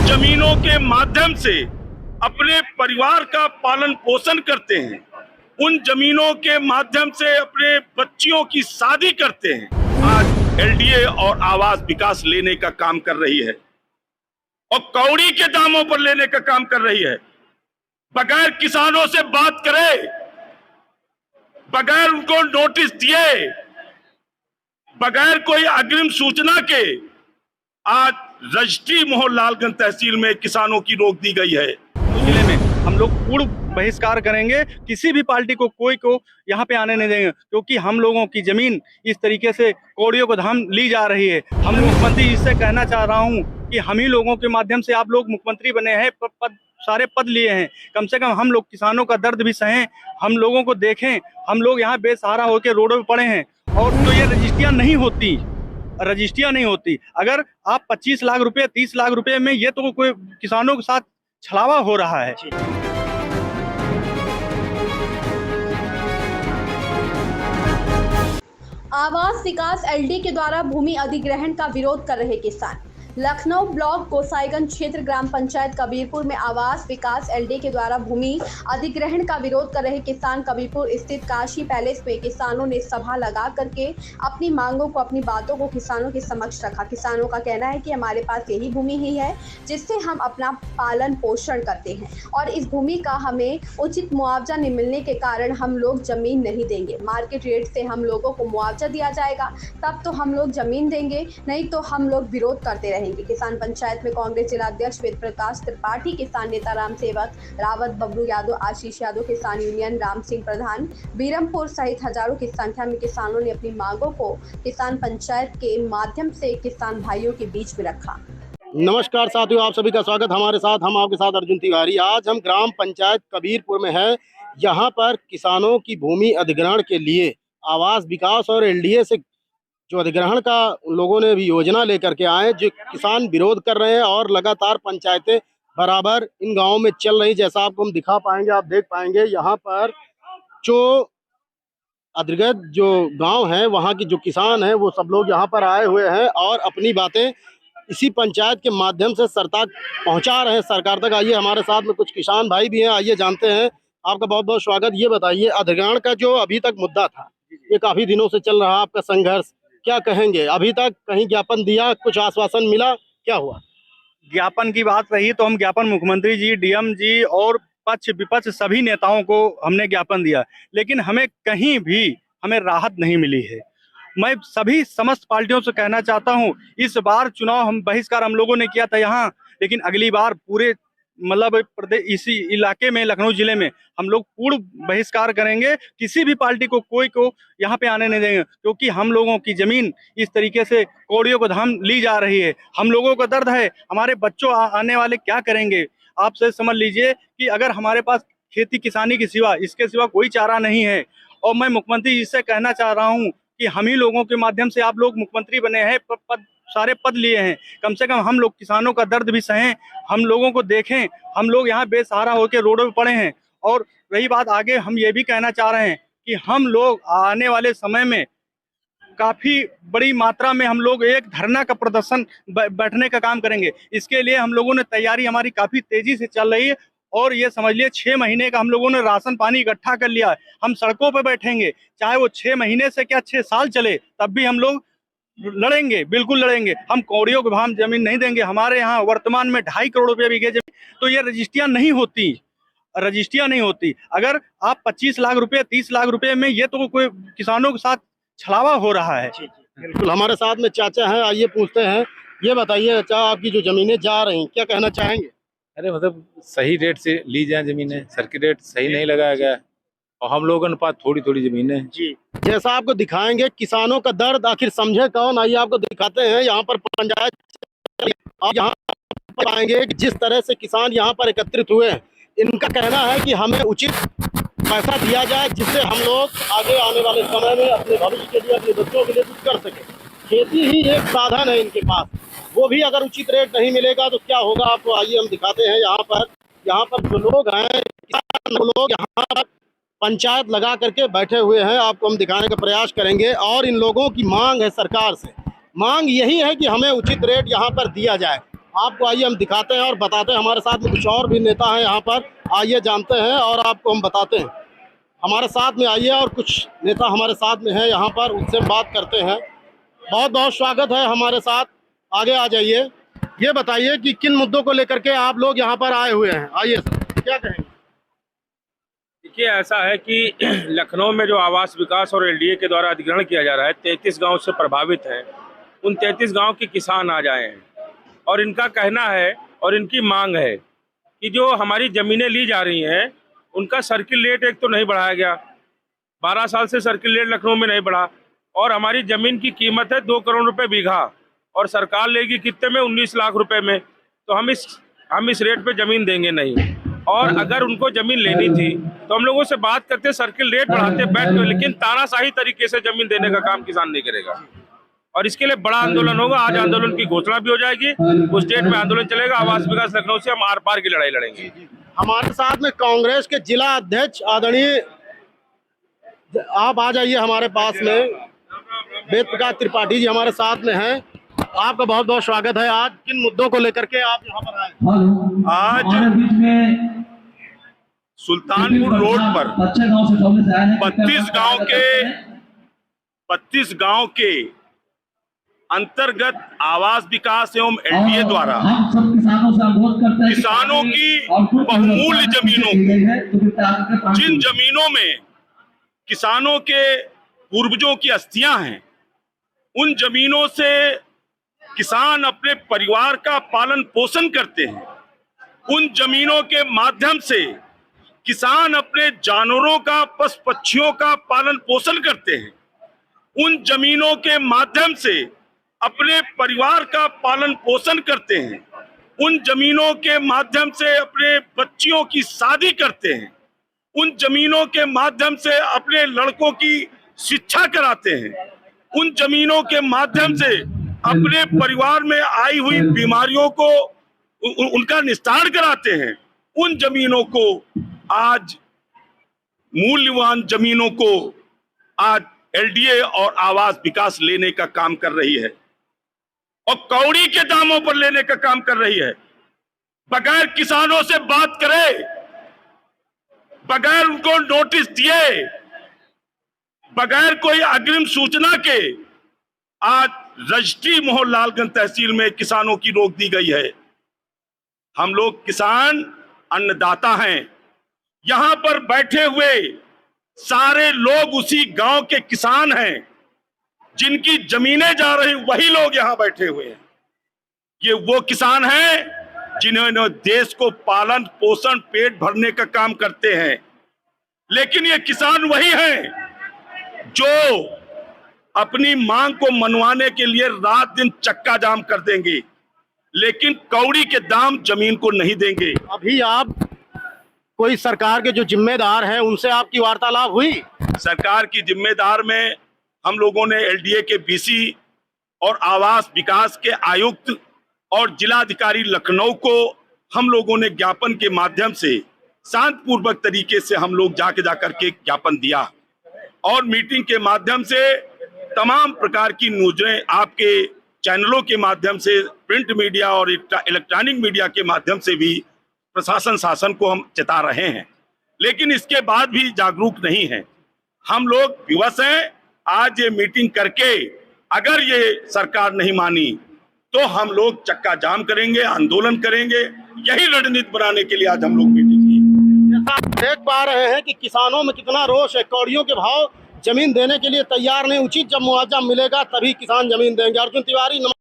जमीनों के माध्यम से अपने परिवार का पालन पोषण करते हैं, उन जमीनों के माध्यम से अपने बच्चियों की शादी करते हैं। आज एलडीए और आवास विकास लेने का काम कर रही है और कौड़ी के दामों पर लेने का काम कर रही है। बगैर किसानों से बात करे, बगैर उनको नोटिस दिए, बगैर कोई अग्रिम सूचना के आज रजिस्ट्री मोहनलालगंज तहसील में किसानों की रोक दी गई है। जिले में हम लोग पूर्ण बहिष्कार करेंगे, किसी भी पार्टी को कोई को यहाँ पे आने नहीं देंगे, क्योंकि हम लोगों की जमीन इस तरीके से कौड़ियों को धाम ली जा रही है। हम मुख्यमंत्री जी से कहना चाह रहा हूँ कि हम ही लोगों के माध्यम से आप लोग मुख्यमंत्री बने हैं, सारे पद लिए हैं, कम से कम हम लोग किसानों का दर्द भी सहें, हम लोगों को देखें। हम लोग यहाँ बेसहारा होकर रोडों पे पड़े हैं और तो ये रजिस्ट्रियां नहीं होती। अगर आप 25 लाख रुपए 30 लाख रुपए में, ये तो कोई किसानों के साथ छलावा हो रहा है। आवास विकास एलडी के द्वारा भूमि अधिग्रहण का विरोध कर रहे किसान। लखनऊ ब्लॉक गोसाईगंज क्षेत्र ग्राम पंचायत कबीरपुर में आवास विकास एलडी के द्वारा भूमि अधिग्रहण का विरोध कर रहे किसान कबीरपुर स्थित काशी पैलेस में किसानों ने सभा लगा करके अपनी मांगों को, अपनी बातों को किसानों के समक्ष रखा। किसानों का कहना है कि हमारे पास यही भूमि ही है जिससे हम अपना पालन पोषण करते हैं और इस भूमि का हमें उचित मुआवजा नहीं मिलने के कारण हम लोग जमीन नहीं देंगे। मार्केट रेट से हम लोगों को मुआवजा दिया जाएगा तब तो हम लोग जमीन देंगे, नहीं तो हम लोग विरोध करते रहेंगे। किसान पंचायत में कांग्रेस जिला अध्यक्ष वेद प्रकाश त्रिपाठी, किसान नेता राम सेवक रावत, बबलू यादव, आशीष यादव, किसान यूनियन राम सिंह प्रधान, बीरमपुर सहित हजारों की संख्या में किसानों ने अपनी मांगों को किसान पंचायत के माध्यम से किसान भाइयों के बीच में रखा। नमस्कार साथियों, आप सभी का स्वागत हमारे साथ। हम आपके साथ अर्जुन तिवारी। आज हम ग्राम पंचायत कबीरपुर में है। यहाँ पर किसानों की भूमि अधिग्रहण के लिए आवास विकास और एलडीए से जो अधिग्रहण का लोगों ने भी योजना लेकर के आए, जो किसान विरोध कर रहे हैं और लगातार पंचायतें बराबर इन गांवों में चल रही। जैसा आपको हम दिखा पाएंगे, आप देख पाएंगे, यहाँ पर जो अधिग्रहित जो गांव हैं वहाँ के जो किसान हैं वो सब लोग यहाँ पर आए हुए हैं और अपनी बातें इसी पंचायत के माध्यम से सरकार पहुँचा रहे हैं, सरकार तक। आइए, हमारे साथ में कुछ किसान भाई भी हैं, आइए जानते हैं। आपका बहुत बहुत स्वागत। ये बताइए, अधिग्रहण का जो अभी तक मुद्दा था, ये काफी दिनों से चल रहा आपका संघर्ष, क्या कहेंगे? अभी तक कहीं ज्ञापन दिया, कुछ आश्वासन मिला, क्या हुआ? ज्ञापन की बात रही तो हम ज्ञापन मुख्यमंत्री जी, डीएम जी और पक्ष विपक्ष सभी नेताओं को हमने ज्ञापन दिया, लेकिन हमें कहीं भी राहत नहीं मिली है। मैं सभी समस्त पार्टियों से कहना चाहता हूं, इस बार चुनाव हम बहिष्कार हम लोगों ने किया था यहाँ, लेकिन अगली बार पूरे मतलब प्रदेश, इसी इलाके में, लखनऊ जिले में हम लोग पूर्ण बहिष्कार करेंगे। किसी भी पार्टी को कोई को यहाँ पे आने नहीं देंगे, क्योंकि हम लोगों की जमीन इस तरीके से कौड़ियों को धाम ली जा रही है। हम लोगों का दर्द है, हमारे बच्चों आने वाले क्या करेंगे? आप से समझ लीजिए कि अगर हमारे पास खेती किसानी के सिवा, इसके सिवा कोई चारा नहीं है। और मैं मुख्यमंत्री जी से कहना चाह रहा हूँ कि हम ही लोगों के माध्यम से आप लोग मुख्यमंत्री बने हैं, सारे पद लिए हैं, कम से कम हम लोग किसानों का दर्द भी सहें, हम लोगों को देखें। हम लोग यहाँ बेसहारा होकर रोडों पे पड़े हैं। और रही बात आगे, हम ये भी कहना चाह रहे हैं कि हम लोग आने वाले समय में काफी बड़ी मात्रा में हम लोग एक धरना का प्रदर्शन बैठने का काम करेंगे। इसके लिए हम लोगों ने तैयारी हमारी काफी तेजी से चल रही है और ये समझ लिए 6 महीने का हम लोगों ने राशन पानी इकट्ठा कर लिया है। हम सड़कों पर बैठेंगे, चाहे वो 6 महीने से क्या 6 साल चले, तब भी हम लोग लड़ेंगे, बिल्कुल लड़ेंगे। हम कौड़ियों को भाव जमीन नहीं देंगे। हमारे यहाँ वर्तमान में 2.5 करोड़ रुपए बिके जमीन, तो ये रजिस्ट्रियां नहीं होती। अगर आप 25 लाख रुपए 30 लाख रुपए में, ये तो कोई किसानों के साथ छलावा हो रहा है। बिल्कुल। हमारे साथ में चाचा हैं, आइए पूछते हैं। ये बताइए चाचा, आपकी जो जमीनें जा रही, क्या कहना चाहेंगे? अरे मतलब सही रेट से ली जाए जमीनें, सर्किट रेट सही नहीं लगाया गया और हम लोगों के पास थोड़ी थोड़ी जमीनें हैं जी। जैसा आपको दिखाएंगे किसानों का दर्द आखिर समझे कौन, आइए आपको दिखाते हैं। यहाँ पर पंचायत और यहाँ पर आएंगे कि जिस तरह से किसान यहाँ पर एकत्रित हुए हैं, इनका कहना है कि हमें उचित पैसा दिया जाए जिससे हम लोग आगे आने वाले समय में अपने भविष्य के लिए, अपने बच्चों के लिए कुछ कर सके। खेती ही एक साधन है इनके पास, वो भी अगर उचित रेट नहीं मिलेगा तो क्या होगा? आपको आइए हम दिखाते हैं। यहाँ पर जो लोग हैं, किसान लोग यहाँ पर पंचायत लगा करके बैठे हुए हैं, आपको हम दिखाने का प्रयास करेंगे। और इन लोगों की मांग है सरकार से, मांग यही है कि हमें उचित रेट यहाँ पर दिया जाए। आपको आइए हम दिखाते हैं और बताते हैं। हमारे साथ में कुछ और भी नेता हैं यहाँ पर, आइए जानते हैं और आपको हम बताते हैं। हमारे साथ में आइए और कुछ नेता हमारे साथ में हैं यहाँ पर, उनसे बात करते हैं। बहुत बहुत स्वागत है हमारे साथ, आगे आ जाइए। ये बताइए कि किन मुद्दों को लेकर के आप लोग यहाँ पर आए हुए हैं, आइए सर, क्या कहेंगे? देखिए, ऐसा है कि लखनऊ में जो आवास विकास और एलडीए के द्वारा अधिग्रहण किया जा रहा है, 33 गांव से प्रभावित हैं। उन 33 गांव के किसान आ जाए हैं और इनका कहना है और इनकी मांग है कि जो हमारी ज़मीनें ली जा रही हैं उनका सर्किल रेट एक तो नहीं बढ़ाया गया, 12 साल से सर्किल रेट लखनऊ में नहीं बढ़ा, और हमारी ज़मीन की कीमत है 2 करोड़ रुपये बीघा और सरकार लेगी कितने में, 19 लाख रुपए में। तो हम इस रेट पे ज़मीन देंगे नहीं। और अगर उनको ज़मीन लेनी थी तो हम लोगों से बात करते, सर्किल रेट बढ़ाते बैठ कर, लेकिन तानाशाही तरीके से ज़मीन देने का काम किसान नहीं करेगा। और इसके लिए बड़ा आंदोलन होगा। आज आंदोलन की घोषणा भी हो जाएगी, उस डेट में आंदोलन चलेगा। आवास विकास लखनऊ से हम आर पार की लड़ाई लड़ेंगे। हमारे साथ में कांग्रेस के जिला अध्यक्ष आदरणीय, आप आ जाइए हमारे पास में, वेद प्रकाश त्रिपाठी जी हमारे साथ में हैं। आपका बहुत बहुत स्वागत है। आज किन मुद्दों को लेकर के आप यहाँ पर आए? आज सुल्तानपुर रोड पर 32 गांव के अंतर्गत आवास विकास एवं एलडीए द्वारा किसानों की बहुमूल्य जमीनों को, जिन जमीनों में किसानों के पूर्वजों की अस्थियां हैं, उन जमीनों से किसान अपने परिवार का पालन पोषण करते हैं। उन जमीनों के माध्यम से किसान अपने जानवरों का, पशु पक्षियों का पालन पोषण करते हैं। उन जमीनों के माध्यम से अपने परिवार का पालन पोषण करते हैं। उन जमीनों के माध्यम से अपने बच्चियों की शादी करते हैं। उन जमीनों के माध्यम से अपने लड़कों की शिक्षा कराते हैं। उन जमीनों के माध्यम से अपने परिवार में आई हुई बीमारियों को उनका निस्तार कराते हैं। उन जमीनों को आज, मूल्यवान जमीनों को आज एलडीए और आवास विकास लेने का काम कर रही है और कौड़ी के दामों पर लेने का काम कर रही है। बगैर किसानों से बात करे, बगैर उनको नोटिस दिए, बगैर कोई अग्रिम सूचना के आज रजिस्ट्री मोहर लालगंज तहसील में किसानों की रोक दी गई है। हम लोग किसान अन्नदाता हैं। यहां पर बैठे हुए सारे लोग उसी गांव के किसान हैं। जिनकी जमीनें जा रही वही लोग यहां बैठे हुए हैं। ये वो किसान हैं जिन्होंने देश को पालन पोषण पेट भरने का काम करते हैं। लेकिन ये किसान वही हैं जो अपनी मांग को मनवाने के लिए रात दिन चक्का जाम कर देंगे, लेकिन कौड़ी के दाम जमीन को नहीं देंगे। अभी आप कोई सरकार के जो जिम्मेदार हैं उनसे आपकी वार्तालाप हुई? सरकार की जिम्मेदार में हम लोगों ने एलडीए के बीसी और आवास विकास के आयुक्त और जिलाधिकारी लखनऊ को हम लोगों ने ज्ञापन के माध्यम से शांतिपूर्वक तरीके से हम लोग जाकर के ज्ञापन दिया और मीटिंग के माध्यम से तमाम प्रकार की न्यूज़ें आपके चैनलों के माध्यम से, प्रिंट मीडिया और इलेक्ट्रॉनिक मीडिया के माध्यम से भी प्रशासन शासन को हम चेता रहे हैं, लेकिन इसके बाद भी जागरूक नहीं है। हम लोग विवश हैं। आज ये मीटिंग करके अगर ये सरकार नहीं मानी तो हम लोग चक्का जाम करेंगे, आंदोलन करेंगे। यही रणनीति बनाने के लिए आज हम लोग मीटिंग की। जैसा आप देख पा रहे हैं कि किसानों में कितना रोष है। कौड़ियों के भाव जमीन देने के लिए तैयार नहीं। उचित जब मुआवजा मिलेगा तभी किसान जमीन देंगे। अर्जुन तिवारी।